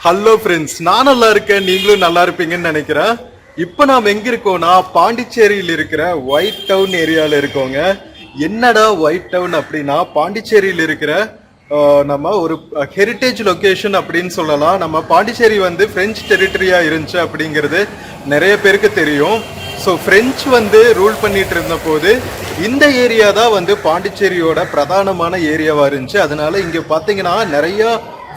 Hello friends, நான் நல்லா இருக்கேன், நீங்களும் நல்லா இருப்பீங்கன்னு நினைக்கிறேன். இப்போ நாம் எங்க இருக்கோம்னா பாண்டிச்சேரியில் இருக்கிற ஒயிட் டவுன் ஏரியாவில் இருக்கோங்க. என்னடா ஒயிட் டவுன் அப்படின்னா, பாண்டிச்சேரியில் இருக்கிற நம்ம ஒரு ஹெரிட்டேஜ் லொக்கேஷன் அப்படின்னு சொல்லலாம். நம்ம பாண்டிச்சேரி வந்து பிரெஞ்சு டெரிட்டரியா இருந்துச்சு அப்படிங்கிறது நிறைய பேருக்கு தெரியும். ஸோ பிரெஞ்சு வந்து ரூல் பண்ணிட்டு இருந்த போது இந்த ஏரியா தான் வந்து பாண்டிச்சேரியோட பிரதானமான ஏரியாவா இருந்துச்சு. அதனால இங்க பாத்தீங்கன்னா நிறைய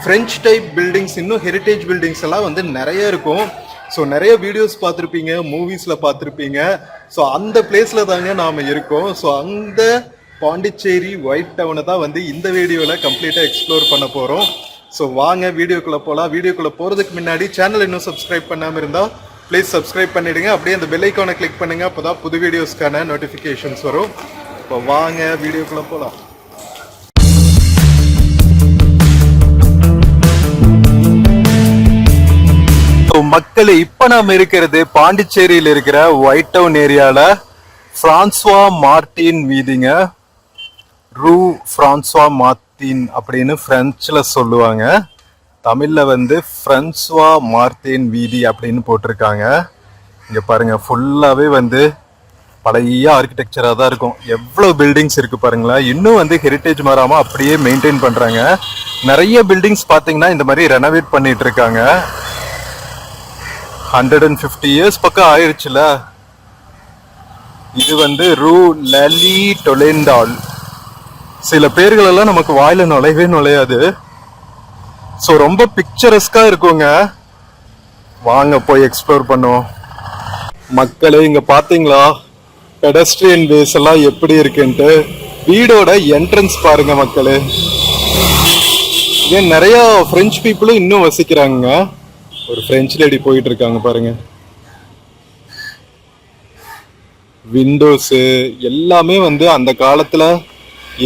பிரெஞ்சு டைப் பில்டிங்ஸ், இன்னும் ஹெரிட்டேஜ் பில்டிங்ஸ் எல்லாம் வந்து நிறைய இருக்கும். ஸோ நிறைய வீடியோஸ் பார்த்துருப்பீங்க, மூவிஸ்ல பார்த்துருப்பீங்க. ஸோ அந்த பிளேஸ்ல தாங்க நாம இருக்கோம். ஸோ அந்த பாண்டிச்சேரி ஒயிட் டவுனை தான் வந்து இந்த வீடியோல கம்ப்ளீட்டா எக்ஸ்ப்ளோர் பண்ண போறோம். ஸோ வாங்க வீடியோக்குள்ள போகலாம். வீடியோக்குள்ள போறதுக்கு முன்னாடி சேனல் இன்னும் சப்ஸ்கிரைப் பண்ணாம இருந்தா ப்ளீஸ் சப்ஸ்கிரைப் பண்ணிடுங்க. அப்படியே அந்த பெல் ஐக்கானை கிளிக் பண்ணுங்க, அப்போதான் புது வீடியோஸ்க்கான நோட்டிஃபிகேஷன்ஸ் வரும். இப்போ வாங்க வீடியோக்குள்ள போகலாம். மக்களே, இப்ப நாம இருக்கிறது பாண்டிச்சேரியில் இருக்கிற ஒயிட் டவுன் ஏரியால பிரான்சுவா மார்டின் வீதிங்க. ரூ பிரான்சுவா மார்டின் அப்படின்னு பிரெஞ்சுல சொல்லுவாங்க. தமிழ்ல வந்து பிரான்சுவா மார்டின் வீதி அப்படின்னு போட்டிருக்காங்க. இங்க பாருங்க, ஃபுல்லாவே வந்து பழைய ஆர்கிடெக்சரா தான் இருக்கும். எவ்வளவு பில்டிங்ஸ் இருக்கு பாருங்களேன். இன்னும் வந்து ஹெரிட்டேஜ் மாறாம அப்படியே மெயின்டைன் பண்றாங்க. நிறைய பில்டிங்ஸ் பாத்தீங்கன்னா இந்த மாதிரி ரெனோவேட் பண்ணிட்டு இருக்காங்க. 150 years பக்கம் ஆயிடுச்சுல. இது வந்து ரூ லலி டொலெண்டால். சில பேர்கள் எல்லாம் நமக்கு வாயில நுழையாது. ஸோ ரொம்ப பிக்சரஸ்கா இருக்குங்க. வாங்க போய் எக்ஸ்ப்ளோர் பண்ணுவோம். மக்களே, இங்க பாத்தீங்களா பெடஸ்ட்ரியன் வேஸ் எல்லாம் எப்படி இருக்குன்ட்டு. வீடோட என்ட்ரன்ஸ் பாருங்க மக்களே. ஏன் நிறைய பிரெஞ்சு பீப்புளும் இன்னும் வசிக்கிறாங்க. ஒரு பிரெஞ்சு லேடி போயிட்டு இருக்காங்க பாருங்க. விண்டோஸ் எல்லாமே வந்து அந்த காலத்துல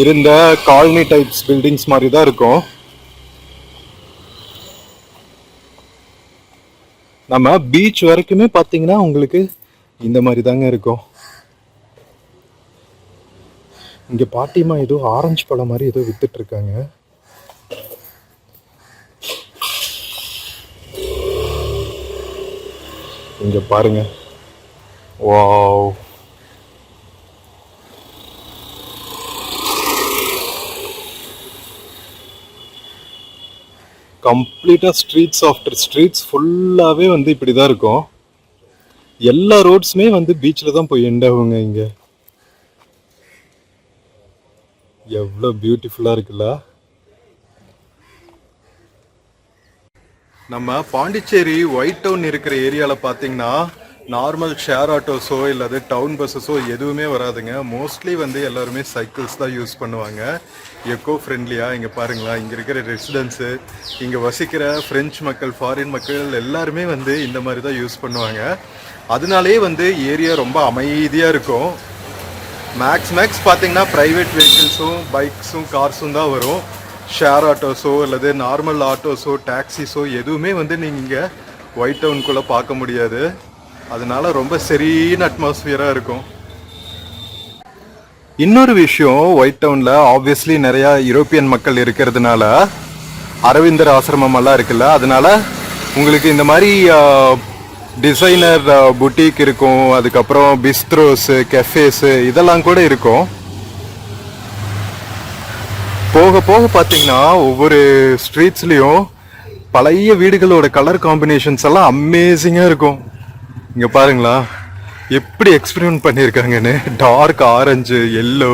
இருந்த காலனி டைப்ஸ் பில்டிங்ஸ் மாதிரி தான் இருக்கும். நம்ம பீச் வரைக்குமே பாத்தீங்கன்னா உங்களுக்கு இந்த மாதிரி தாங்க இருக்கும். இங்க பாட்டிமா ஏதோ ஆரஞ்சு பழம் மாதிரி ஏதோ வித்துட்டு இருக்காங்க. இங்க பாருங்க, வாவ். கம்ப்ளீட்டா ஸ்ட்ரீட்ஸ் ஆஃப்டர் ஸ்ட்ரீட்ஸ் ஃபுல்லாவே வந்து இப்படிதான் இருக்கும். எல்லா ரோட்ஸுமே வந்து பீச்ல தான் போய் எண்ட் ஆகுங்க. இங்க எவ்வளவு பியூட்டிஃபுல்லா இருக்குல்ல. நம்ம பாண்டிச்சேரி ஒயிட் டவுன் இருக்கிற ஏரியால பாத்தீங்கன்னா நார்மல் ஷேர் ஆட்டோஸோ இல்லாது டவுன் பஸ்ஸஸோ எதுவுமே வராதுங்க. மோஸ்ட்லி வந்து எல்லாருமே சைக்கிள்ஸ் தான் யூஸ் பண்ணுவாங்க. எக்கோ ஃப்ரெண்ட்லியா. இங்க பாருங்களா, இங்க இருக்கிற ரெசிடென்ட்ஸு, இங்க வசிக்கிற பிரெஞ்சு மக்கள், ஃபாரின் மக்கள் எல்லாருமே வந்து இந்த மாதிரி தான் யூஸ் பண்ணுவாங்க. அதனாலே வந்து ஏரியா ரொம்ப அமைதியா இருக்கும். மேக்ஸ் பாத்தீங்கன்னா பிரைவேட் வெஹிக்கிள்ஸும் பைக்ஸும் கார்ஸும் தான் வரும். ஷேர் ஆட்டோஸோ அல்லது நார்மல் ஆட்டோஸோ டாக்ஸிஸோ எதுவுமே வந்து நீங்கள் இங்கே ஒயிட் டவுனுக்குள்ளே பார்க்க முடியாது. அதனால ரொம்ப சரியான அட்மாஸ்பியராக இருக்கும். இன்னொரு விஷயம், ஒயிட் டவுனில் ஆப்வியஸ்லி நிறையா யூரோப்பியன் மக்கள் இருக்கிறதுனால அரவிந்தர் ஆசிரமம் எல்லாம் இருக்குல்ல. அதனால உங்களுக்கு இந்த மாதிரி டிசைனர் புட்டிக் இருக்கும், அதுக்கப்புறம் பிஸ்ட்ரோஸு, கெஃபேஸு இதெல்லாம் கூட இருக்கும். போக போக பார்த்தீங்கன்னா ஒவ்வொரு ஸ்ட்ரீட்ஸ்லையும் பழைய வீடுகளோட கலர் காம்பினேஷன்ஸ் எல்லாம் அமேசிங்காக இருக்கும். இங்கே பாருங்களா எப்படி எக்ஸ்பெரிமெண்ட் பண்ணியிருக்காங்கன்னு. Dark orange, yellow.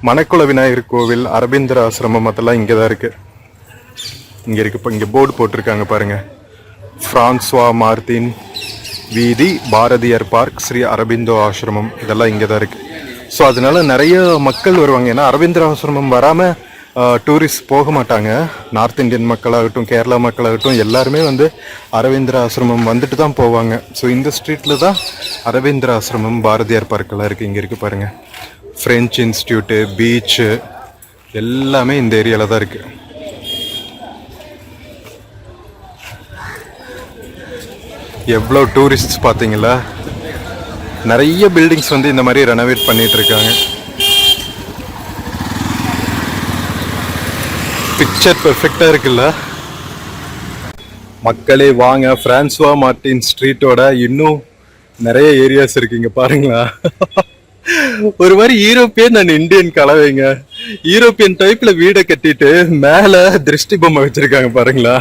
Manakula Vinayagar கோவில், அரவிந்தர் ஆசிரமம் அதெல்லாம் இங்கே தான் இருக்கு. இங்கே இருக்கு. இப்போ இங்கே போர்டு போட்டிருக்காங்க பாருங்க. பிரான்சுவா மார்டின் வீதி, பாரதியார் பார்க், ஸ்ரீ அரபிந்தோ ஆசிரமம் இதெல்லாம் இங்கே தான் இருக்கு. ஸோ அதனால நிறைய மக்கள் வருவாங்க. ஏன்னா அரவிந்தர் ஆசிரமம் வராமல் டூரிஸ்ட் போக மாட்டாங்க. நார்த் இந்தியன் மக்களாகட்டும், கேரளா மக்களாகட்டும் எல்லாருமே வந்து அரவிந்தர் ஆசிரமம் வந்துட்டு தான் போவாங்க. ஸோ இந்த ஸ்ட்ரீட்டில் தான் அரவிந்தர் ஆசிரமம், பாரதியார் பார்க்கெல்லாம் இருக்குது. இங்கே இருக்குது பாருங்கள். ஃப்ரெஞ்ச் இன்ஸ்டியூட்டு, பீச்சு எல்லாமே இந்த ஏரியாவில் தான் இருக்குது. எவ்வளோ டூரிஸ்ட்ஸ் பார்த்தீங்களா. நிறைய பில்டிங்ஸ் வந்து இந்த மாதிரி ரெனோவேட் பண்ணிட்டு இருக்காங்க. பிக்சர் பெர்ஃபெக்டா இருக்குல்ல மக்களே? வாங்க, பிரான்சுவா மார்டின் ஸ்ட்ரீட்டோட இன்னும் நிறைய ஏரியாஸ் இருக்குங்க பாருங்களா. ஒரு மாதிரி யூரோப்பியன் அண்ட் இந்தியன் கலவைங்க. யூரோப்பியன் டைப்ல வீடை கட்டிட்டு மேல திருஷ்டி பொம்மை வச்சிருக்காங்க பாருங்களா.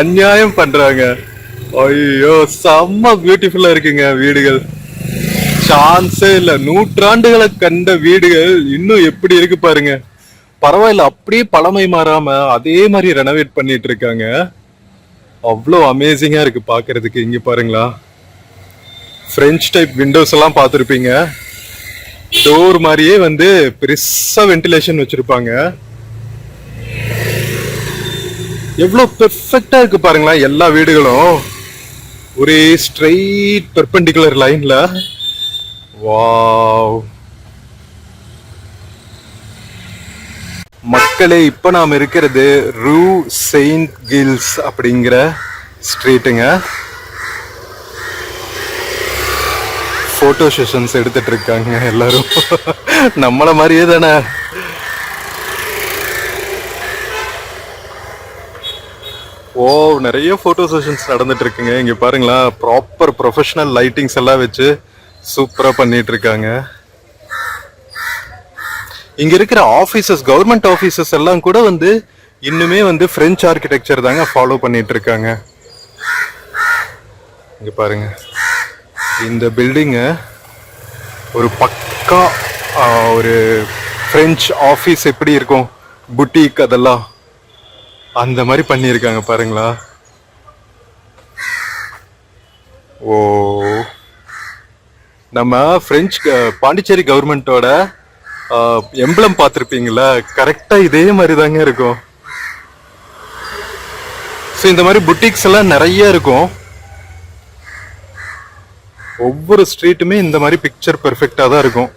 அநியாயம் பண்றாங்க. ஐயோ, செம்ம பியூட்டிஃபுல்லா இருக்குங்க வீடுகள். சான்ஸே இல்ல. நூற்றாண்டுகளை கண்ட வீடுகள் இன்னும் எப்படி இருக்கு பாருங்க. பரவாயில்ல, அப்படியே பழமை மாறாம அதே மாதிரி ரெனோவேட் பண்ணிட்டு இருக்காங்க. அவ்வளோ அமேசிங்கா இருக்கு பாக்குறதுக்கு. இங்க பாருங்களா, பிரெஞ்ச் டைப் விண்டோஸ் எல்லாம் பார்த்துருப்பீங்க. டோர் மாதிரியே வந்து பெருசா வென்டிலேஷன் வச்சிருப்பாங்க. எவ்வளவு பெர்ஃபெக்டா இருக்கு பாருங்களா. எல்லா வீடுகளும் ஒரே ஸ்ட்ரெயிட் பெர்பெண்டிகுலர் லைன்ல. வாவ் மக்களே, இப்ப நாம இருக்கிறது ரூ செயின்ட் கில்ஸ் அப்படிங்கிற ஸ்ட்ரீட்டுங்க. போட்டோ செஷன்ஸ் எடுத்துட்டு இருக்காங்க எல்லாரும். நம்மள மாதிரியே தானே. ஓ, நிறைய போட்டோ செஷன்ஸ் நடந்துட்டு இருக்குங்க. இங்க பாருங்களா, ப்ராப்பர் ப்ரொஃபஷனல் லைட்டிங்ஸ் எல்லாம் வச்சு சூப்பரா பண்ணிட்டு இருக்காங்க. இங்க இருக்கிற ஆபீசஸ், கவர்மெண்ட் ஆபீசஸ் எல்லாம் கூட வந்து இன்னுமே வந்து பிரெஞ்சு ஆர்கிடெக்சர் தாங்க ஃபாலோ பண்ணிட்டு இருக்காங்க. இங்க பாருங்க, இந்த பில்டிங்கு ஒரு பக்கா ஒரு பிரெஞ்சு ஆபீஸ் எப்படி இருக்கும், புட்டிக் அதெல்லாம் அந்த மாதிரி பண்ணியிருக்காங்க பாருங்களா. ஓ, நம்ம பிரெஞ்சு பாண்டிச்சேரி கவர்மெண்டோட எம்பளம் பார்த்துருப்பீங்களா, கரெக்டா இதே மாதிரி தாங்க இருக்கும். ஸோ இந்த மாதிரி புட்டிக்ஸ் எல்லாம் நிறைய இருக்கும். ஒவ்வொரு ஸ்ட்ரீட்டுமே இந்த மாதிரி பிக்சர் பெர்ஃபெக்டா தான் இருக்கும்.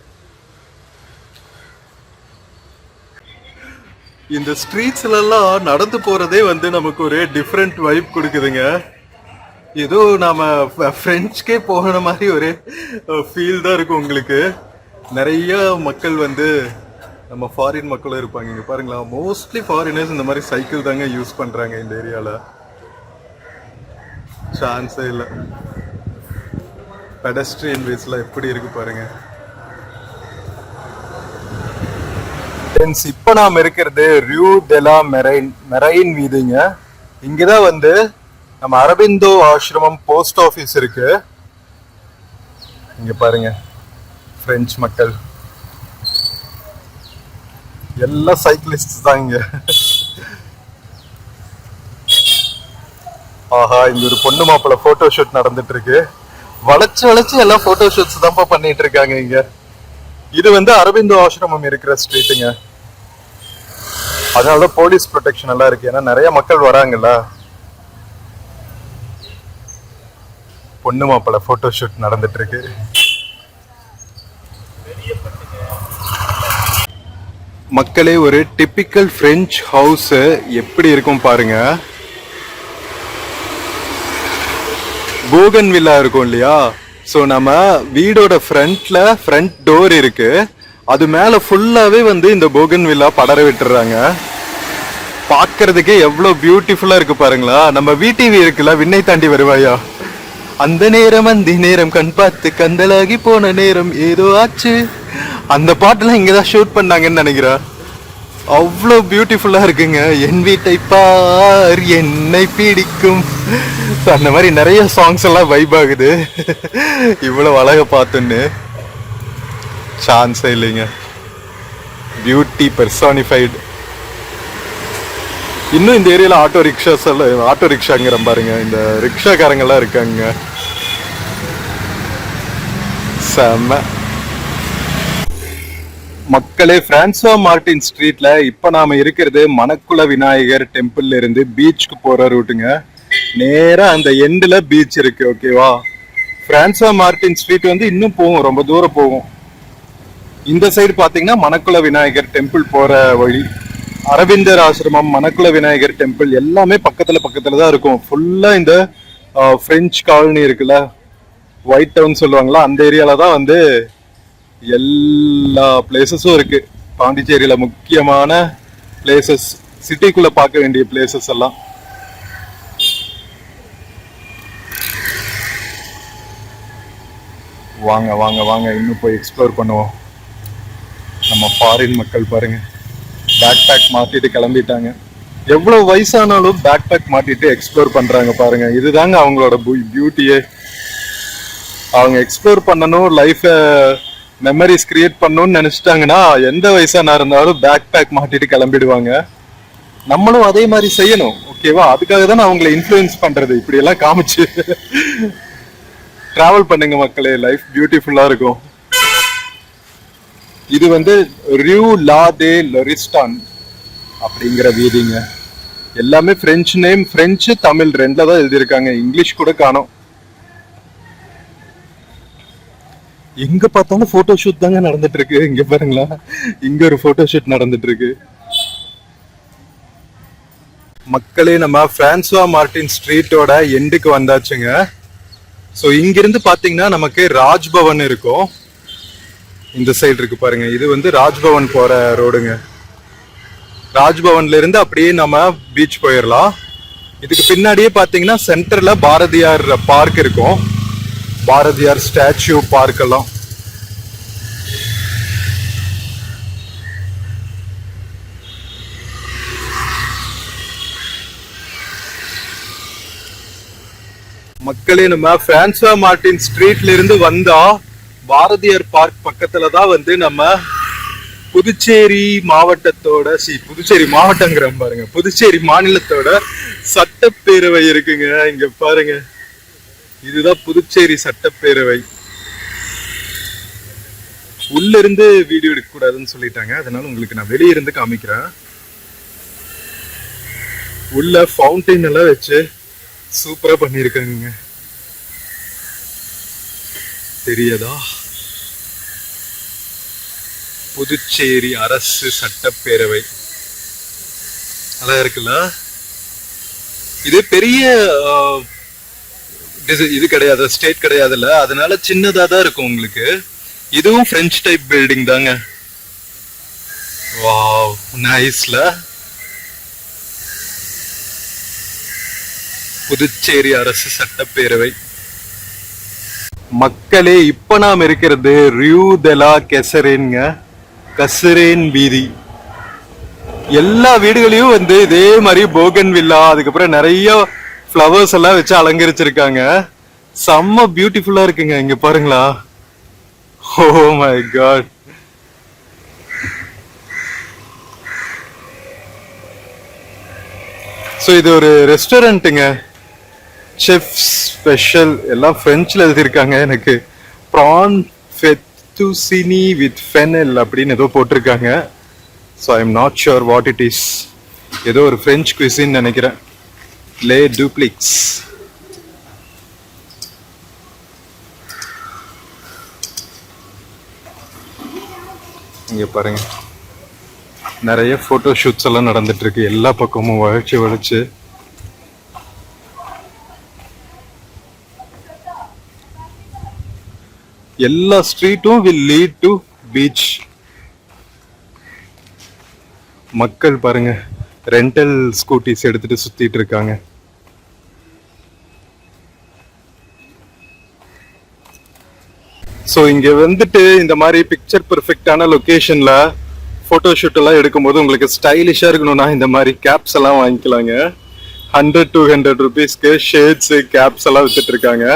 இந்த ஸ்ட்ரீட்ஸ்ல எல்லாம் நடந்து போறதே வந்து நமக்கு ஒரு டிஃப்ரெண்ட் வைப் கொடுக்குதுங்க. ஏதோ நாம ஃப்ரெண்ட்ஸ்க்கே போகிற மாதிரி ஒரு ஃபீல் தான் இருக்கும் உங்களுக்கு. நிறைய மக்கள் வந்து நம்ம ஃபாரின் மக்களும் இருப்பாங்க. இங்க பாருங்களா, மோஸ்ட்லி ஃபாரினர்ஸ் இந்த மாதிரி சைக்கிள் தாங்க யூஸ் பண்றாங்க இந்த ஏரியால. சான்ஸே இல்லை. பெடஸ்ட்ரியன் வேஸ்ல எப்படி இருக்கு பாருங்க. இப்ப நாம இருக்கிறது ரியூ டெலா மெரைன் வீதிங்க. இங்கதான் வந்து நம்ம அரபிந்தோ ஆசிரமம் போஸ்ட் ஆபீஸ் இருக்கு. இங்க பாருங்க, பிரெஞ்சு மக்கள் எல்லாம் சைக்கிளிஸ்ட் தான் இங்க. ஆஹா, இங்க ஒரு பொண்ணு மாப்பிள்ள போட்டோ ஷூட் நடந்துட்டு இருக்கு. வளைச்சு வளைச்சு எல்லாம் போட்டோ ஷூட்ஸ் தான் பண்ணிட்டு இருக்காங்க இங்க. இது வந்து அரபிந்தோ ஆசிரமம் இருக்கிற ஸ்ட்ரீட்டுங்க. அதனாலதான் போலீஸ் ப்ரொடெக்ஷன் எல்லாம் இருக்கு. ஏன்னா நிறைய மக்கள் வராங்கல்ல. பொண்ணு மாப்பிள்ள போட்டோ ஷூட் நடந்துட்டு இருக்கு. மக்களே, ஒரு டிபிக்கல் பிரெஞ்சு ஹவுஸ் எப்படி இருக்கும் பாருங்க. போகன் வில்லா இருக்கும் இல்லையா. ஸோ நம்ம வீடோட ஃப்ரண்ட் டோர் இருக்கு, அது மேல ஃபுல்லாவே வந்து இந்த போகன் வில்லா படர விட்டுறாங்க. பாக்குறதுக்கே எவ்வளவு பியூட்டிஃபுல்லா இருக்கு பாருங்களா. நம்ம விடிவி இருக்குல்ல, விண்ணை தாண்டி வருவாயா, அந்த நேரம் அந்த நேரம் கண் பார்த்து கந்தலாகி போன நேரம் ஏதோ ஆச்சு, அந்த பாட்டுலாம் இங்கதான் ஷூட் பண்ணாங்கன்னு நினைக்கிறேன். அவ்வளோ பியூட்டிஃபுல்லா இருக்குங்க. என் வீட்டை பார் என்னை பிடிக்கும், அந்த மாதிரி நிறைய சாங்ஸ் எல்லாம் வைப் ஆகுது. இவ்வளவு அழகா பார்த்துன்னு சான்ஸே இல்லைங்க. பியூட்டி பெர்சானிஃபைடு. இன்னும் இந்த ஏரியால ஆட்டோ ரிக்ஷாங்கிற பாருங்க, இந்த ரிக்ஷாக்காரங்கெல்லாம் இருக்காங்க. செம்ம. மக்களே, பிரான்சுவா மார்டின் ஸ்ட்ரீட்ல இப்ப நாம இருக்கிறது மணக்குள விநாயகர் டெம்பிள்ல இருந்து பீச்சுக்கு போற ரூட்டுங்க. நேரா அந்த எண்ட்ல பீச் இருக்கு. ஓகேவா, பிரான்சுவா மார்டின் ஸ்ட்ரீட் வந்து இன்னும் போகும், ரொம்ப தூரம் போகும். இந்த சைடு பாத்தீங்கன்னா மணக்குள விநாயகர் டெம்பிள் போற வழி. அரவிந்தர் ஆசிரமம், மணக்குள விநாயகர் டெம்பிள் எல்லாமே பக்கத்துல தான் இருக்கும். ஃபுல்லா இந்த பிரெஞ்சு காலனி இருக்குல்ல, ஒயிட் டவுன் சொல்லுவாங்களா, அந்த ஏரியால தான் வந்து எல்லா பிளேசஸும் இருக்கு. பாண்டிச்சேரியில முக்கியமான பிளேசஸ் சிட்டிக்குள்ள பார்க்க வேண்டிய பிளேசஸ் எல்லாம். வாங்க வாங்க வாங்க இன்னும் போய் எக்ஸ்ப்ளோர் பண்ணுவோம். நம்ம ஃபாரின் மக்கள் பாருங்க, பேக் பேக் மாட்டிட்டு கிளம்பிட்டாங்க. எவ்வளவு வயசானாலும் பேக் பேக் மாட்டிட்டு எக்ஸ்ப்ளோர் பண்றாங்க பாருங்க. இதுதாங்க அவங்களோட பியூட்டியே. அவங்க எக்ஸ்ப்ளோர் பண்ணணும், லைஃப மெமரிஸ் கிரியேட் பண்ணணும்னு நினைச்சிட்டாங்கன்னா எந்த வயசானா இருந்தாலும் பேக் பேக் மாட்டிட்டு கிளம்பிடுவாங்க. நம்மளும் அதே மாதிரி செய்யணும், ஓகேவா? அதுக்காக தான் அவங்களை இன்ஃப்ளூயன்ஸ் பண்றது, இப்படி எல்லாம் காமிச்சு. டிராவல் பண்ணுங்க மக்களே, லைஃப் பியூட்டிஃபுல்லா இருக்கும். இது வந்து ரியூ லா தே லொரிஸ்டான் அப்படிங்கிற வீதிங்க. எல்லாமே பிரெஞ்சு நேம், பிரெஞ்சு தமிழ் ரெண்டுல தான் எழுதியிருக்காங்க, இங்கிலீஷ் கூட காணோம். எங்க பார்த்தாலும் போட்டோ ஷூட் தாங்க நடந்துட்டு இருக்கு. இங்க பாருங்களா, இங்க ஒரு போட்டோ ஷூட் நடந்துட்டு இருக்கு. மக்களே, நம்ம பிரான்சுவா மார்டின் ஸ்ட்ரீட்டோட எண்டுக்கு வந்தாச்சுங்க. ஸோ இங்கிருந்து பாத்தீங்கன்னா நமக்கு ராஜ்பவன் இருக்கும். இந்த சைடு இருக்கு பாருங்க, இது வந்து ராஜ்பவன் போற ரோடுங்க. ராஜ்பவன்ல இருந்து அப்படியே நம்ம பீச் போயிடலாம். இதுக்கு பின்னாடியே பாத்தீங்கன்னா சென்டர்ல பாரதியார் பார்க் இருக்கும், பாரதியார் ஸ்டாச்சு பார்க் எல்லாம். மக்களே, நம்ம பிரான்சுவா மார்டின் ஸ்ட்ரீட்ல இருந்து வந்தா பாரதியார் பார்க் பக்கத்துல தான் வந்து நம்ம புதுச்சேரி மாவட்டத்தோட புதுச்சேரி மாவட்டங்கிற பாருங்க, புதுச்சேரி மாநிலத்தோட சட்டப்பேரவை இருக்குங்க. இங்க பாருங்க, இதுதான் புதுச்சேரி சட்டப்பேரவை. உள்ள இருந்து வீடியோ எடுக்க கூடாதுன்னு சொல்லிட்டாங்க, அதனால உங்களுக்கு நான் வெளியே இருந்து காமிக்கிறேன். உள்ள ஃபவுண்டைன் எல்லாம் வச்சு சூப்பரா பண்ணிருக்காங்க, தெரியாதா? புதுச்சேரி அரசு சட்டப்பேரவை அதான் இருக்குல்ல. இது பெரிய இது கிடையாது, ஸ்டேட் கிடையாதுல்ல, அதனால சின்னதா தான் இருக்கும் உங்களுக்கு. இதுவும் பிரெஞ்சு டைப் பில்டிங் தாங்க. வாவ், நைஸ்ல. புதுச்சேரி அரசு சட்டப்பேரவை. மக்களே, இப்ப நாம் இருக்கிறது ரியூ டெ லா கெசரேன்ங்க, கசரேன் வீதி. எல்லா வீடுகளையும் வந்து இதே மாதிரி போகன் வில்லா, அதுக்கப்புறம் நிறைய ஃப்ளவர்ஸ் எல்லாம் வச்சு அலங்கரிச்சிருக்காங்க. செம்ம பியூட்டிஃபுல்லா இருக்குங்க. இங்க பாருங்களா, ஓ மை காட். ஸோ இது ஒரு ரெஸ்டாரண்ட்டுங்க, செஃப் ஸ்பெஷல், எல்லாம் பிரெஞ்சில் எழுதியிருக்காங்க. எனக்கு ப்ரான் ஃபெத்துசினி வித் ஃபெனல் அப்படின்னு ஏதோ போட்டிருக்காங்க. So I am not sure what it is. ஏதோ ஒரு பிரெஞ்சு குவிசின்னு நினைக்கிறேன். லே டூப்ளிக்ஸ். இங்க பாருங்க, நிறைய போட்டோ ஷூட்ஸ் எல்லாம் நடந்துட்டு இருக்கு, எல்லா பக்கமும் வளைச்சு வளைச்சு. எல்லா ஸ்ட்ரீட்டும் will lead to beach. மக்கள் பாருங்க, ரெண்டல் ஸ்கூட்டிஸ் எடுத்துட்டு சுத்திட்டு இருக்காங்க. ஸோ இங்க வந்துட்டு இந்த மாதிரி பிக்சர் பெர்ஃபெக்டான லொகேஷன்ல போட்டோ ஷூட் எல்லாம் எடுக்கும்போது உங்களுக்கு ஸ்டைலிஷா இருக்கணும்னா இந்த மாதிரி கேப்ஸ் எல்லாம் வாங்கிக்கலாங்க. 100-200 ருபீஸ்க்கு ஷேட்ஸ் கேப்ஸ் எல்லாம் வித்துட்டு இருக்காங்க.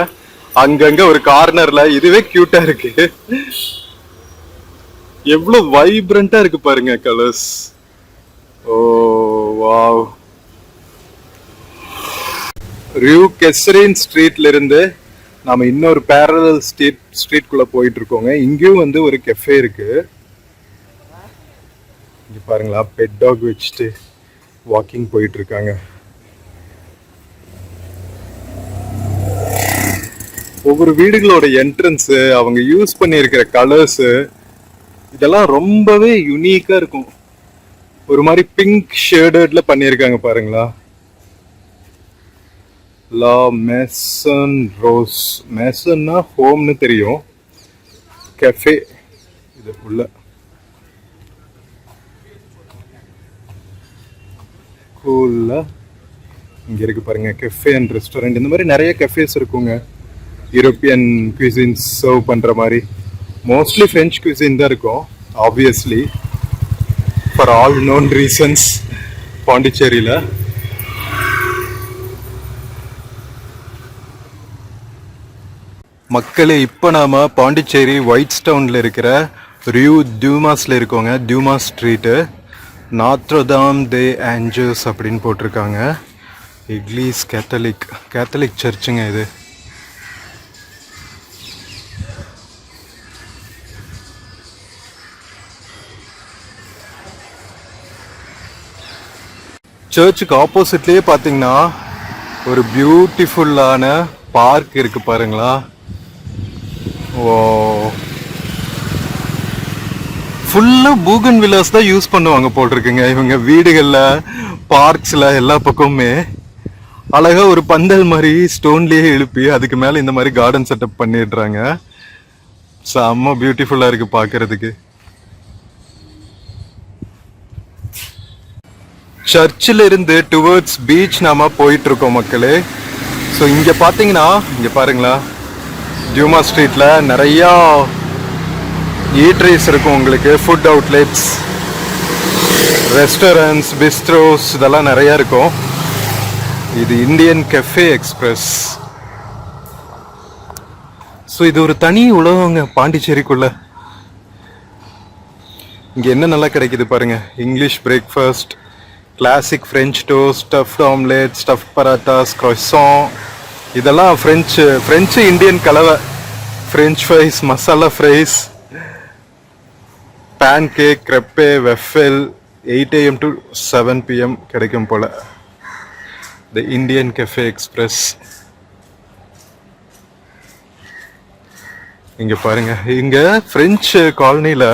அங்கங்க ஒரு கார்னர்ல இதுவே கியூட்டா இருக்கு. எவ்வளவு வைப்ரண்டா இருக்கு பாருங்க கலர்ஸ். ஓ வாவ். ரியூ கெசரின் ஸ்ட்ரீட்ல இருந்து நாம இன்னொரு பேரலல் ஸ்ட்ரீட் குள்ள போயிட்டு இருக்கோங்க. இங்கேயும் வந்து ஒரு கெஃபே இருக்கு. இங்க பாருங்களா, பெட் டாக் வச்சுட்டு வாக்கிங் போயிட்டு இருக்காங்க. ஒவ்வொரு வீடுகளோட என்ட்ரன்ஸ், அவங்க யூஸ் பண்ணி இருக்கிற கலர்ஸ், இதெல்லாம் ரொம்பவே யூனிக்கா இருக்கும். ஒரு மாதிரி பிங்க் ஷேடட்ல பண்ணியிருக்காங்க பாருங்களா. லா மேசன் ரோஸ், மேசன்னா ஹோம்னு தெரியும், கெஃபே இது உள்ள. ஹோல்ல இங்க இருக்கு பாருங்க, கெஃபே அண்ட் ரெஸ்டாரண்ட். இந்த மாதிரி நிறைய கெஃபேஸ் இருக்குங்க. யூரோப்பியன் குவிசின்ஸ் சர்வ் பண்ற மாதிரி. மோஸ்ட்லி ஃப்ரெஞ்ச் குவிசின் தான் இருக்கும், obviously, for all known reasons. பாண்டிச்சேரியில மக்களே, இப்போ நாம பாண்டிச்சேரி ஒயிட்ஸ் டவுன்ல இருக்கிற ரியூ டியூமாஸ்ல இருக்கோங்க. டியூமாஸ் ஸ்ட்ரீட்டு, நாத்ரோதாம் தே ஆஞ்சல்ஸ் அப்படின்னு போட்டிருக்காங்க. இக்லீஸ் கேத்தலிக் சர்ச்சுங்க இது. சர்ச்சுக்கு ஆப்போசிட்லயே பாத்தீங்கன்னா ஒரு பியூட்டிஃபுல்லான பார்க் இருக்கு பாருங்களா. ஓ, ஃபுல்லா பூகன் வில்லாஸ் தான் யூஸ் பண்ணுவாங்க போல் இருக்குங்க இவங்க வீடுகள்ல, பார்க்ஸ்ல, எல்லா பக்கமுமே. அழகா ஒரு பந்தல் மாதிரி ஸ்டோன்லயே எழுப்பி அதுக்கு மேல இந்த மாதிரி கார்டன் செட்டப் பண்ணிடுறாங்க. செம்ம பியூட்டிஃபுல்லா இருக்கு பாக்குறதுக்கு. சர்ச்சில் இருந்து டுவர்ட்ஸ் பீச் நாம போயிட்டு இருக்கோம் மக்களே. ஸோ இங்க பாத்தீங்கன்னா, இங்க பாருங்களா, டியூமா ஸ்ட்ரீட்ல நிறைய ஈட்ரீஸ் இருக்கும் உங்களுக்கு. ஃபுட் அவுட்லெட்ஸ், ரெஸ்டாரண்ட்ஸ், பிஸ்ட்ரோஸ் இதெல்லாம் நிறைய இருக்கும். இது இந்தியன் கெஃபே எக்ஸ்பிரஸ். ஸோ இது ஒரு தனி உலகங்க பாண்டிச்சேரிக்குள்ள. இங்க என்ன நல்லா கிடைக்குது பாருங்க. English breakfast, classic French toast, stuffed omelette, stuffed parathas, croissant, இதெல்லாம் ஃப்ரெஞ்சு இந்தியன் கலவை. French fries, masala fries, pancake, crepe, waffle 8 AM to 7 PM கிடைக்கும் போல. The Indian cafe express. இங்க பாருங்க, இங்க பிரெஞ்சு காலனில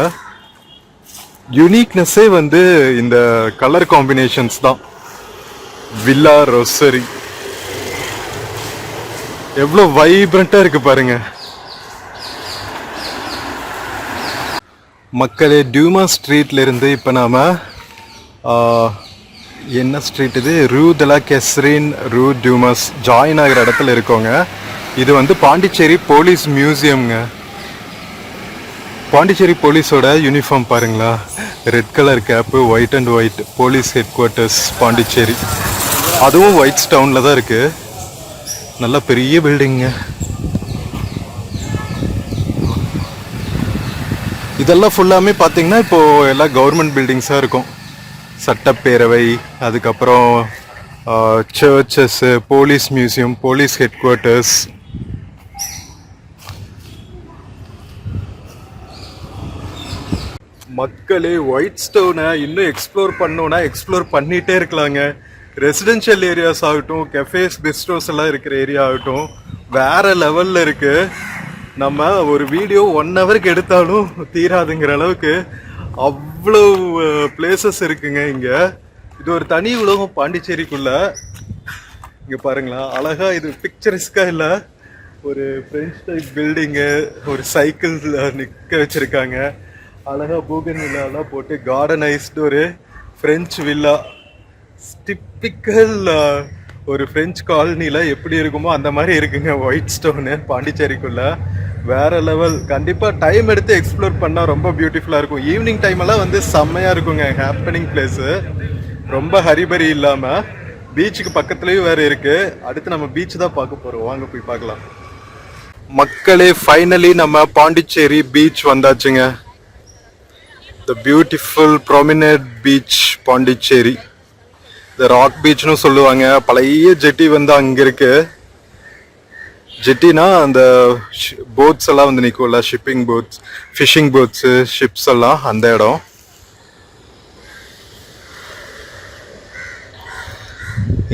யூனிக்னஸே வந்து இந்த கலர் காம்பினேஷன்ஸ் தான். வில்லா ரோசரி எவ்வளவு வைப்ரண்டா இருக்கு பாருங்க மக்களே. டியூமா ஸ்ட்ரீட்ல இருந்து இப்ப நாம என்ன ஸ்ட்ரீட் இது, ரூ de la Kesserine, ரூ டியூமாஸ் ஜாயின் ஆகிற இடத்துல இருக்கோங்க. இது வந்து பாண்டிச்சேரி போலீஸ் மியூசியம்ங்க. பாண்டிச்சேரி போலீஸோட யூனிஃபார்ம் பாருங்களா, red colour cap, white and white. Police headquarters Pondicherry, அதுவும் ஒயிட்ஸ் டவுன்ல தான் இருக்கு. நல்ல பெரிய பில்டிங்க. இதெல்லாம் ஃபுல்லாமே பார்த்தீங்கன்னா இப்போ எல்லாம் கவர்மெண்ட் பில்டிங்ஸாக இருக்கும். சட்டப்பேரவை, அதுக்கப்புறம் churches, police museum, police headquarters. மக்களே, ஒயிட் ஸ்டோனை இன்னும் எக்ஸ்ப்ளோர் பண்ணோன்னா எக்ஸ்ப்ளோர் பண்ணிகிட்டே இருக்கலாங்க. ரெசிடென்ஷியல் ஏரியாஸ் ஆகட்டும், கெஃபேஸ், பிஸ்ட்ரோஸ் எல்லாம் இருக்கிற ஏரியா ஆகட்டும், வேற லெவலில் இருக்கு. நம்ம ஒரு வீடியோ 1 ஹவருக்கு எடுத்தாலும் தீராதுங்கிற அளவுக்கு அவ்வளோ பிளேசஸ் இருக்குங்க இங்க. இது ஒரு தனி உலகம் பாண்டிச்சேரிக்குள்ள. இங்க பாருங்களா, அழகா இது பிக்சரிஸ்கா இல்ல, ஒரு பிரெஞ்ச் டைப் பில்டிங்கு, ஒரு சைக்கிள் நிக்க வச்சிருக்காங்க. அழகா பூகன் வில்லாலாம் போட்டு கார்டனைஸ்டு ஒரு பிரெஞ்சு வில்லா. டிப்பிக்கல் ஒரு பிரெஞ்சு காலனில எப்படி இருக்குமோ அந்த மாதிரி இருக்குங்க ஒயிட் ஸ்டோனு பாண்டிச்சேரிக்குள்ள. வேற லெவல். கண்டிப்பா டைம் எடுத்து எக்ஸ்ப்ளோர் பண்ணா ரொம்ப பியூட்டிஃபுல்லா இருக்கும். ஈவினிங் டைம் எல்லாம் வந்து செம்மையா இருக்குங்க, ஹாப்பனிங் பிளேஸ். ரொம்ப ஹரிபரி இல்லாம பீச்சுக்கு பக்கத்துலயும் வேற இருக்கு. அடுத்து நம்ம பீச் தான் பார்க்க போறோம், வாங்க போய் பார்க்கலாம். மக்களே, ஃபைனலி நம்ம பாண்டிச்சேரி பீச் வந்தாச்சுங்க. The beautiful promenade beach Pondicherry. இந்த ராக் பீச்னு சொல்லுவாங்க. பழைய ஜெட்டி வந்து அங்க இருக்கு. ஜெட்டினா அந்த போட்ஸ் எல்லாம் வந்து நிற்கும்ல, shipping boats, fishing boats, ships எல்லாம் அந்த இடம்.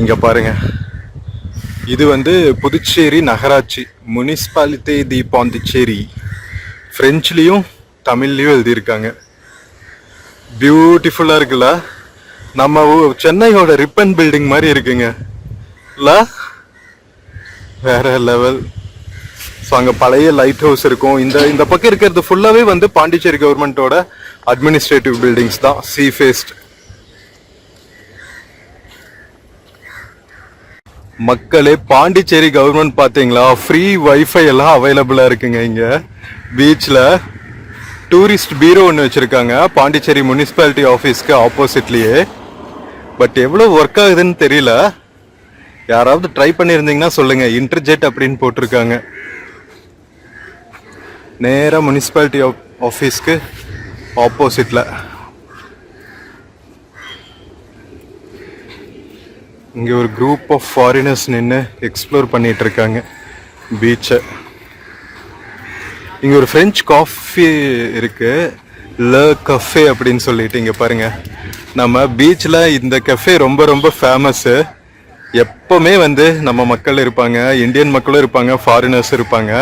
இங்க பாருங்க, இது வந்து புதுச்சேரி நகராட்சி, முனிசிபாலிட்டி தி பாண்டிச்சேரி. பிரெஞ்சுலயும் தமிழ்லயும் எழுதியிருக்காங்க. பியூட்டிஃபுல்லா இருக்குல்ல. நம்ம சென்னையோட ரிப்பன் பில்டிங் மாதிரி இருக்குங்க இல்ல, வேற லெவல். ஸோ அங்கே பழைய லைட் ஹவுஸ் இருக்கும். இந்த பக்கம் இருக்கிறது ஃபுல்லாகவே வந்து பாண்டிச்சேரி கவர்மெண்ட்டோட அட்மினிஸ்ட்ரேட்டிவ் பில்டிங்ஸ் தான், சி ஃபேஸ்ட். மக்களே, பாண்டிச்சேரி கவர்மெண்ட் பாத்தீங்களா, ஃப்ரீ வைஃபை எல்லாம் அவைலபிளா இருக்குங்க. இங்க பீச்ல டூரிஸ்ட் பீரோ ஒன்று வச்சிருக்காங்க பாண்டிச்சேரி முனிசிபாலிட்டி ஆஃபீஸ்க்கு ஆப்போசிட்லயே. பட் எவ்வளவு ஒர்க் ஆகுதுன்னு தெரியல. யாராவது ட்ரை பண்ணியிருந்தீங்கன்னா சொல்லுங்க. இன்டர்ஜெட் அப்படின்னு போட்டிருக்காங்க. நேரா முனிசிபாலிட்டி ஆஃபீஸ்க்கு ஆப்போசிட்ல. இங்க ஒரு குரூப் ஆஃப் ஃபாரினர்ஸ் நின்று எக்ஸ்ப்ளோர் பண்ணிட்டு இருக்காங்க பீச்சை. இங்க ஒரு ஃப்ரெஞ்ச் காஃபி இருக்கு, ல கஃபே அப்படின்னு சொல்லிட்டு. இங்க பாருங்க, நம்ம பீச்ல இந்த கஃபே ரொம்ப ரொம்ப ஃபேமஸ். எப்பவுமே வந்து நம்ம மக்கள் இருப்பாங்க, இந்தியன் மக்களும் இருப்பாங்க, ஃபாரினர்ஸ் இருப்பாங்க.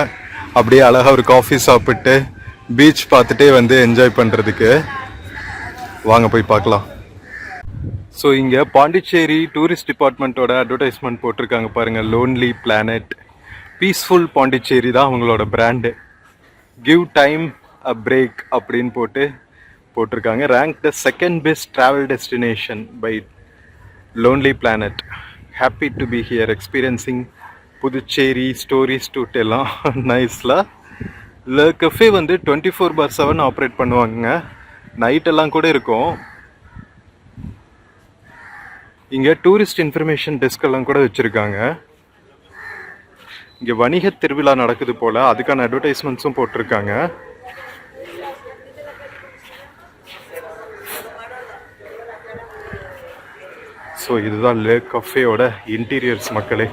அப்படியே அழகா ஒரு காஃபி சாப்பிட்டு பீச் பார்த்துட்டே வந்து என்ஜாய் பண்றதுக்கு. வாங்க போய் பார்க்கலாம். ஸோ இங்கே பாண்டிச்சேரி டூரிஸ்ட் டிபார்ட்மெண்ட்டோட அட்வர்டைஸ்மெண்ட் போட்டிருக்காங்க பாருங்க. லோன்லி பிளானட், பீஸ்ஃபுல் பாண்டிச்சேரி தான் அவங்களோட brand. Give time a break அப்படின்னு போட்டிருக்காங்க. Rank the second best travel destination by Lonely Planet. Happy to be here, experiencing Puducherry stories to டெல்லாம். நைஸ்ல. ல கஃபே வந்து 24/7 ஆப்ரேட் பண்ணுவாங்க. நைட்டெல்லாம் கூட இருக்கும். இங்கே டூரிஸ்ட் இன்ஃபர்மேஷன் டெஸ்க் எல்லாம் கூட வச்சுருக்காங்க. இங்கே வணிக திருவிழா நடக்குது போல், அதுக்கான அட்வர்டைஸ்மெண்ட்ஸும் போட்டிருக்காங்க. ஸோ இதுதான் லே கஃபேயோட இன்டீரியர்ஸ் மக்களே.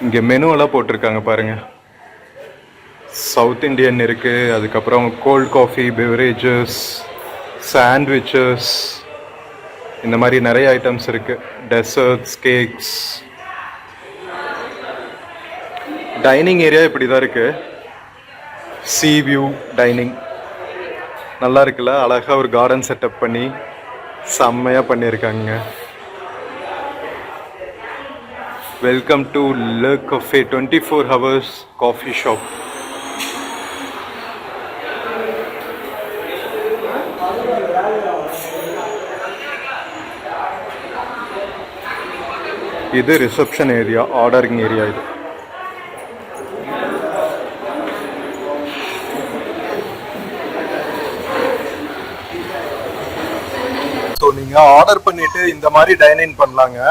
இங்கே மெனுவெல்லாம் போட்டிருக்காங்க பாருங்க. சவுத் இண்டியன் இருக்கு, அதுக்கப்புறம் கோல்ட் காஃபி, பெவரேஜஸ், சாண்ட்விச்சஸ், இந்த மாதிரி நிறைய ஐட்டம்ஸ் இருக்கு. Desserts, cakes. டைனிங் ஏரியா இப்படி தான் இருக்கு. சீ வியூ டைனிங் நல்லா இருக்குல்ல. அழகா ஒரு கார்டன் செட்டப் பண்ணி செம்மையா பண்ணியிருக்காங்க. வெல்கம் டு ல கஃபே, 24 hours காஃபி ஷாப். இது ரிசப்ஷன் ஏரியா, ஆர்டரிங் ஏரியா இது. ஸோ நீங்க ஆர்டர் பண்ணிட்டு இந்த மாதிரி டைனிங் பண்ணலாங்க.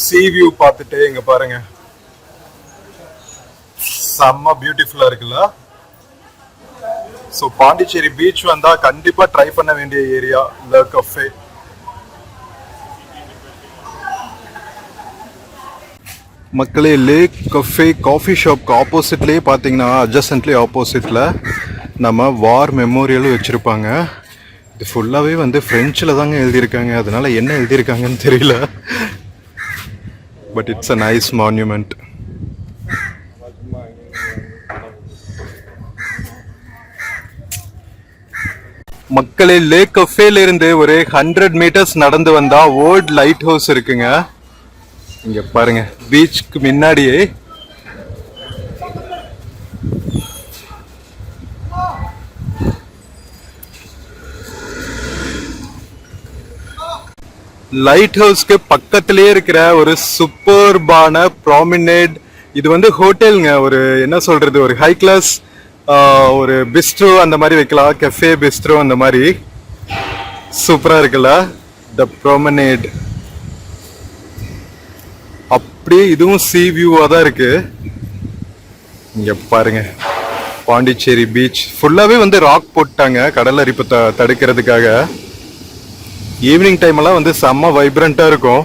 சீ வியூ பார்த்துட்டு இங்க பாருங்க, செம்ம பியூட்டிஃபுல்லா இருக்குல்ல. ஸோ பாண்டிச்சேரி பீச் வந்தா கண்டிப்பா ட்ரை பண்ண வேண்டிய ஏரியா ல கஃபே. மக்களே, லேக் கஃபே காஃபி ஷாப்க்கு ஆப்போசிட்லேயே பார்த்தீங்கன்னா, அட்ஜசன்ட்லேயே ஆப்போசிட்டில் நம்ம வார் மெமோரியலும் வச்சுருப்பாங்க. இது ஃபுல்லாகவே வந்து ஃப்ரெஞ்சில் தாங்க எழுதியிருக்காங்க. அதனால என்ன எழுதியிருக்காங்கன்னு தெரியல. But it's a nice monument. மக்களே, லேக் கஃபேல இருந்து ஒரு 100 meters நடந்து வந்தா ஓல்ட் லைட் ஹவுஸ் இருக்குங்க. இங்க பாருங்க, பீச்சுக்கு முன்னாடியே லைட் ஹவுஸ்க்கு பக்கத்திலேயே இருக்கிற ஒரு சூப்பர்பான ப்ராமினேட். இது வந்து ஹோட்டலுங்க. ஒரு என்ன சொல்றது, ஒரு ஹை கிளாஸ் ஒரு பிஸ்ட்ரோ அந்த மாதிரி வைக்கலாம். கெஃபே பிஸ்ட்ரோ அந்த மாதிரி சூப்பரா இருக்குல்ல. த ப்ராமனேட். அப்படியே இதுவும் சீ வியூவா தான் இருக்கு. இங்க பாருங்க, பாண்டிச்சேரி பீச் ஃபுல்லாவே வந்து ராக் போட்டாங்க கடல் அரிப்பு தடுக்கிறதுக்காக. ஈவினிங் டைம் எல்லாம் வந்து செம்ம வைப்ரண்டா இருக்கும்.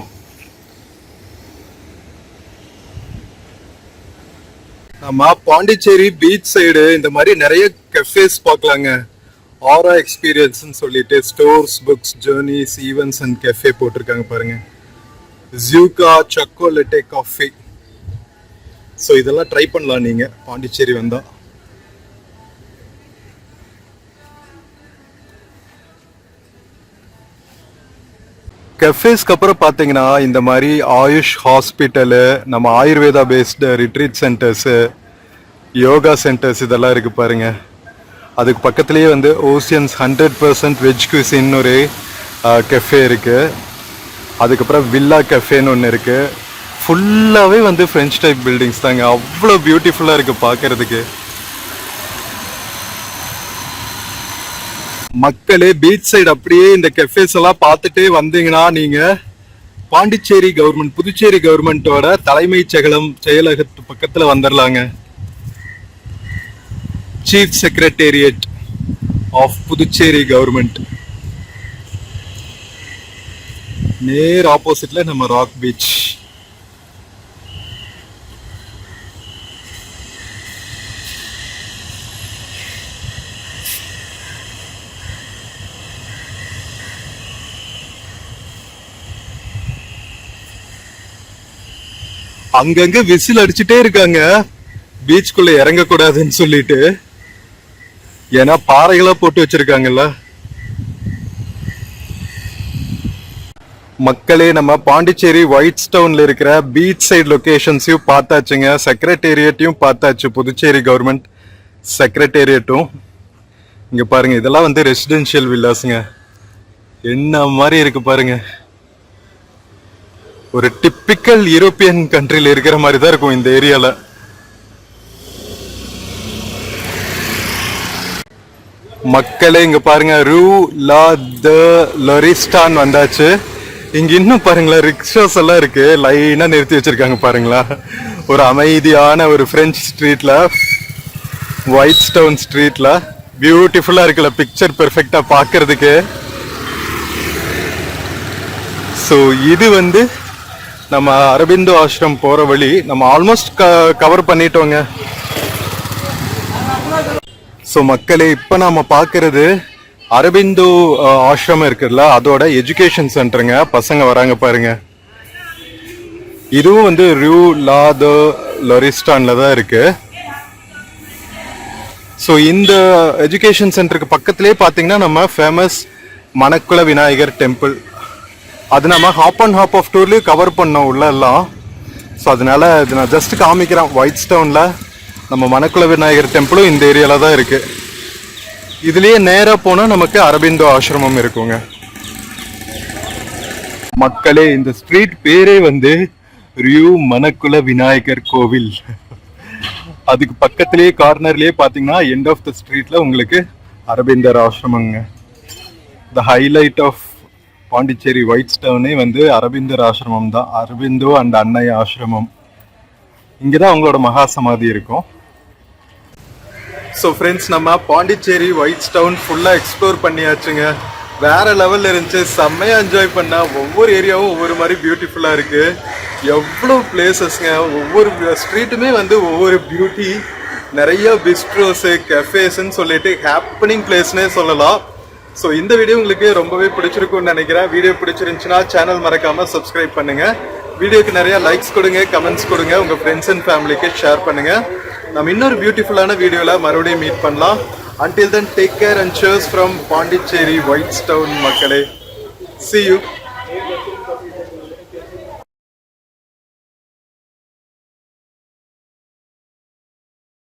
நம்ம பாண்டிச்சேரி பீச் சைடு இந்த மாதிரி நிறைய கஃபேஸ் பார்க்கலாங்க. ஆரா எக்ஸ்பீரியன்ஸ் சொல்லிட்டு stores, books, journeys, events and cafe போட்டிருக்காங்க பாருங்க. ஜூகா சாக்கோலேட்டே காஃபி. ஸோ இதெல்லாம் ட்ரை பண்ணலாம் நீங்க பாண்டிச்சேரி வந்தா. கஃபேஸ்க்கு அப்புறம் பார்த்தீங்கன்னா இந்த மாதிரி ஆயுஷ் ஹாஸ்பிட்டலு, நம்ம Ayurveda based retreat centres, yoga centres இதெல்லாம் இருக்கு பாருங்க. அதுக்கு பக்கத்துலேயே வந்து ஓசியன்ஸ் 100% வெஜ் குசின் ஒரு கெஃபே இருக்குது. அதுக்கப்புறம் வில்லா கெஃபேன்னு ஒன்று இருக்குது. ஃபுல்லாகவே வந்து ஃப்ரெஞ்ச் டைப் பில்டிங்ஸ் தாங்க. அவ்வளோ பியூட்டிஃபுல்லாக இருக்குது பார்க்குறதுக்கு. மக்களே பீச் சைடு அப்படியே இந்த கெஃபேஸ் எல்லாம் பார்த்துட்டே வந்தீங்கன்னா நீங்கள் பாண்டிச்சேரி கவர்மெண்ட், புதுச்சேரி கவர்மெண்டோட தலைமைச் செயலகத்து பக்கத்தில் வந்துடலாங்க. Chief secretariat of Puducherry government. நேர் ஆப்போசிட்ல நம்ம ராக் பீச். அங்கங்க விசில் அடிச்சுட்டே இருக்காங்க பீச்சுக்குள்ள இறங்க கூடாதுன்னு சொல்லிட்டு. ஏன்னா பாறைகளா போட்டு வச்சிருக்காங்கல்ல. மக்களே நம்ம பாண்டிச்சேரி ஒயிட் டவுன்ல இருக்கிற பீச் சைடு லொகேஷன்ஸையும் பார்த்தாச்சுங்க. செக்ரட்டேரியட்டையும் பார்த்தாச்சு, புதுச்சேரி கவர்மெண்ட் செக்ரட்டேரியட்டும். இங்க பாருங்க, இதெல்லாம் வந்து ரெசிடென்ஷியல் வில்லாஸுங்க. என்ன மாதிரி இருக்கு பாருங்க. ஒரு டிப்பிக்கல் யூரோப்பியன் கண்ட்ரில இருக்கிற மாதிரி தான் இருக்கும் இந்த ஏரியால. மக்களே இங்க பாருங்க, ரூ லா த லொரிஸ்டான் வந்தாச்சு. இங்க இன்னும் பாருங்களேன், ரிக்ஷாஸ் எல்லாம் இருக்கு, லைனா நிறுத்தி வச்சிருக்காங்க பாருங்களா. ஒரு அமைதியான ஒரு பிரெஞ்சு ஸ்ட்ரீட்ல, ஒயிட் டவுன் ஸ்ட்ரீட்ல பியூட்டிஃபுல்லா இருக்குல்ல, பிக்சர் பெர்ஃபெக்டா பாக்குறதுக்கு. ஸோ இது வந்து நம்ம அரபிந்தோ ஆசிரம் போற வழி. நம்ம ஆல்மோஸ்ட் கவர் பண்ணிட்டோங்க. ஸோ மக்களே, இப்போ நாம பார்க்கறது அரபிந்தோ ஆசிரமம் இருக்குல்ல, அதோட எஜுகேஷன் சென்டருங்க. பசங்க வராங்க பாருங்க. இதுவும் வந்து ரூ லா த லொரிஸ்டான்ல தான் இருக்கு. ஸோ இந்த எஜுகேஷன் சென்டருக்கு பக்கத்திலே பார்த்தீங்கன்னா நம்ம ஃபேமஸ் மணக்குள விநாயகர் டெம்பிள். அது நம்ம ஹாப் அண்ட் ஹாப் ஆஃப் டூர்லேயும் கவர் பண்ணோம் உள்ள எல்லாம். ஸோ அதனால இது நான் ஜஸ்ட் காமிக்கிறேன். ஒயிட் டவுன்ல நம்ம மணக்குள விநாயகர் டெம்பிளும் இந்த ஏரியால தான் இருக்கு. இதுலயே நேரா போனா நமக்கு அரபிந்தோ ஆசிரமம் இருக்குங்க. மக்களே, இந்த ஸ்ட்ரீட் பேரே வந்து ரியூ மணக்குள விநாயகர் கோவில். அதுக்கு பக்கத்திலேயே கார்னர்லயே பாத்தீங்கன்னா எண்ட் ஆஃப் த ஸ்ட்ரீட்ல உங்களுக்கு அரபிந்தர் ஆசிரமங்க. The highlight of Pondicherry white டவுனே வந்து அரபிந்தர் ஆசிரமம் தான். அரபிந்தோ அண்ட் அன்னை ஆசிரமம். இங்கதான் அவங்களோட மகா சமாதி இருக்கும். ஸோ ஃப்ரெண்ட்ஸ், நம்ம பாண்டிச்சேரி ஒயிட் டவுன் ஃபுல்லா எக்ஸ்ப்ளோர் பண்ணியாச்சுங்க. வேற லெவல்ல இருந்துச்சு, செம்மையா என்ஜாய் பண்ணா. ஒவ்வொரு ஏரியாவும் ஒவ்வொரு மாதிரி பியூட்டிஃபுல்லா இருக்கு. எவ்வளோ பிளேசஸ்ங்க, ஒவ்வொரு ஸ்ட்ரீட்டுமே வந்து ஒவ்வொரு பியூட்டி. நிறைய பிஸ்ட்ரோஸு, கெஃபேஸ்ன்னு சொல்லிட்டு ஹாப்பனிங் பிளேஸ்னே சொல்லலாம். ஸோ இந்த வீடியோ உங்களுக்கு ரொம்பவே பிடிச்சிருக்கும்னு நினைக்கிறேன். வீடியோ பிடிச்சிருந்துச்சுன்னா சேனல் மறக்காம சப்ஸ்கிரைப் பண்ணுங்க. வீடியோக்கு நிறைய லைக்ஸ் கொடுங்க, கமெண்ட்ஸ் கொடுங்க, உங்க ஃப்ரெண்ட்ஸ் அண்ட் ஃபேமிலிக்கு ஷேர் பண்ணுங்க. நம்ம இன்னொரு பியூட்டிஃபுல்லான வீடியோல மறுபடியும் மீட் பண்ணலாம். Until then, take care and cheers from Pondicherry, White Town, மக்களே. See you.